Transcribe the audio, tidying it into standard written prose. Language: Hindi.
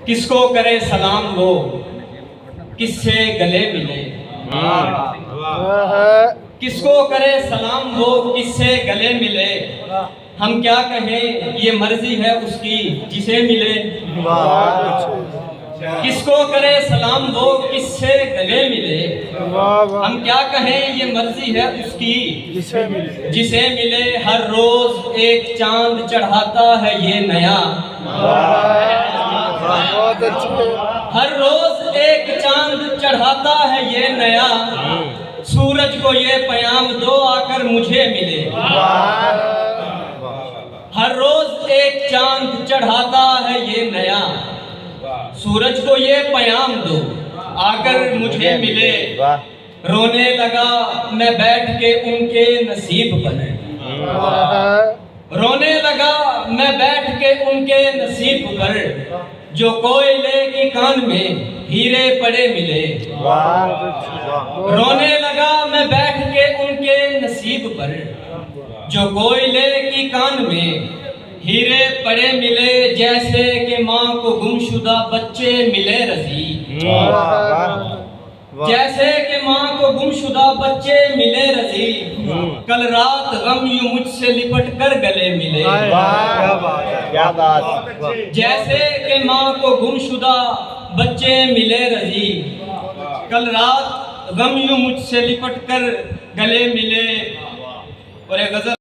किसको करे सलाम वो किससे गले मिले। किसको करे सलाम वो किससे गले मिले। हम क्या कहें ये मर्जी है उसकी जिसे मिले। किसको करे सलाम वो किससे गले मिले। हम क्या कहें ये मर्जी है उसकी जिसे मिले। हर रोज एक चांद चढ़ाता है ये नया। हर रोज एक चांद चढ़ाता है ये नया। सूरज को ये पैगाम दो आकर मुझे मिले। हर रोज एक चांद चढ़ाता है ये नया। सूरज को ये पैगाम दो आकर मुझे मिले। रोने लगा मैं बैठ के उनके नसीब पर। रोने लगा मैं बैठ के उनके नसीब पर। जो कोयले की कान में हीरे पड़े मिले। रोने लगा मैं बैठ के उनके नसीब पर। जो कोयले की कान में हीरे पड़े मिले। जैसे कि माँ को गुमशुदा बच्चे मिले रजी। जैसे कि माँ को गुमशुदा बच्चे मिले रजी। कल रात गम यूं मुझसे लिपट कर गले मिले। क्या बात। जैसे कि माँ को गुमशुदा बच्चे मिले रजी। कल रात गम यूं मुझसे लिपट कर गले मिले। और एक गजल